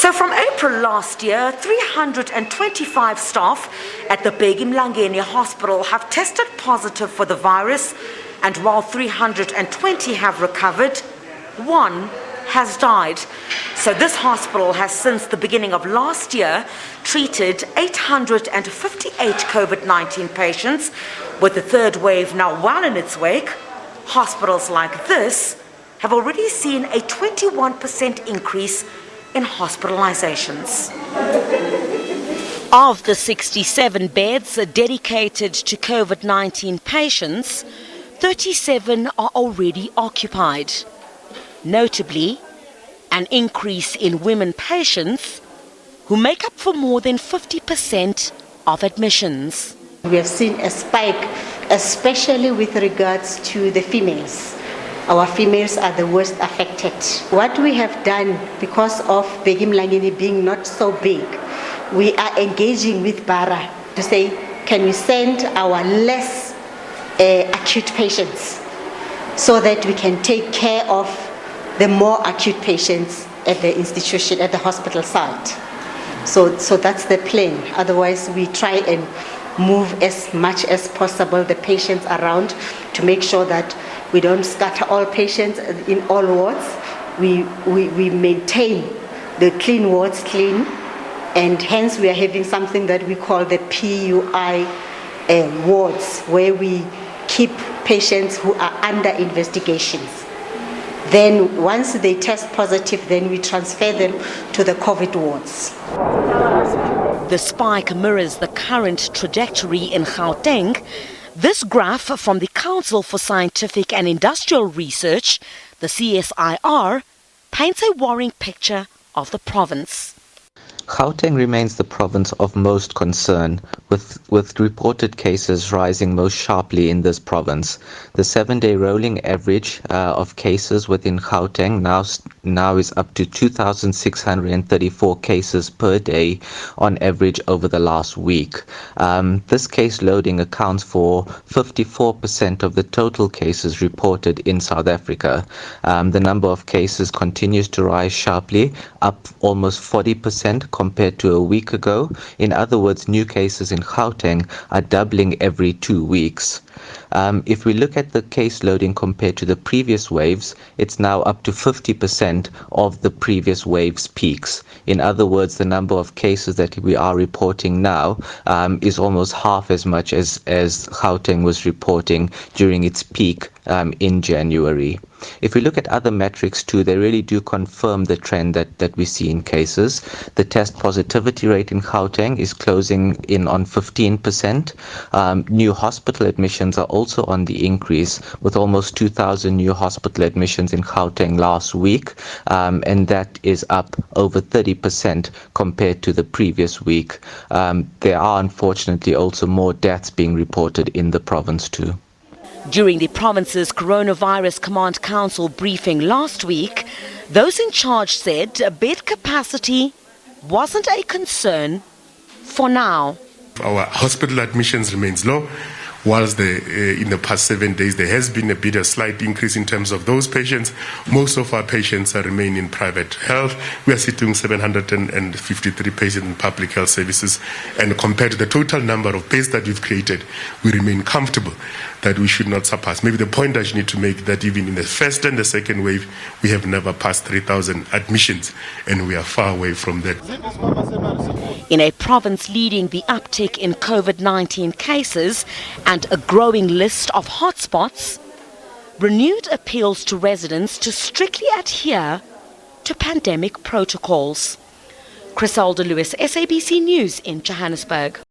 So from April last year, 325 staff at the Bheki Mlangeni Hospital have tested positive for the virus, and while 320 have recovered, one has died. So this hospital has since the beginning of last year treated 858 COVID-19 patients, with the third wave now well in its wake. Hospitals like this have already seen a 21% increase in hospitalisations. Of the 67 beds dedicated to COVID-19 patients, 37 are already occupied. Notably, an increase in women patients who make up for more than 50% of admissions. We have seen a spike, especially with regards to the females. Our females are the worst affected. What we have done, because of Bheki Mlangeni being not so big, we are engaging with BARA to say, can we send our less acute patients so that we can take care of the more acute patients at the institution, at the hospital site. So that's the plan. Otherwise, we try and move as much as possible the patients around to make sure that we don't scatter all patients in all wards. We maintain the clean wards clean, and hence we are having something that we call the PUI wards, where we keep patients who are under investigations. Then once they test positive, then we transfer them to the COVID wards. The spike mirrors the current trajectory in Gauteng. This graph from the Council for Scientific and Industrial Research, the CSIR, paints a worrying picture of the province. Gauteng remains the province of most concern, with reported cases rising most sharply in this province. The 7-day rolling average of cases within Gauteng now is up to 2,634 cases per day on average over the last week. This case loading accounts for 54% of the total cases reported in South Africa. The number of cases continues to rise sharply, up almost 40% compared to a week ago. In other words, new cases in Gauteng are doubling every 2 weeks. If we look at the case loading compared to the previous waves, it's now up to 50% of the previous wave's peaks. In other words, the number of cases that we are reporting now is almost half as much as Gauteng was reporting during its peak in January. If we look at other metrics too, they really do confirm the trend that we see in cases. The test positivity rate in Gauteng is closing in on 15%. New hospital admissions are also on the increase, with almost 2,000 new hospital admissions in Gauteng last week, and that is up over 30% compared to the previous week. There are unfortunately also more deaths being reported in the province too. During the province's Coronavirus Command Council briefing last week, those in charge said bed capacity wasn't a concern for now. Our hospital admissions remains low, whilst in the past 7 days there has been a slight increase in terms of those patients. Most of our patients remain in private health. We are sitting 753 patients in public health services, and compared to the total number of beds that we've created, we remain comfortable that we should not surpass. Maybe the point I need to make that even in the first and the second wave, we have never passed 3,000 admissions, and we are far away from that. In a province leading the uptick in COVID-19 cases and a growing list of hotspots, renewed appeals to residents to strictly adhere to pandemic protocols. Chriselda, SABC News in Johannesburg.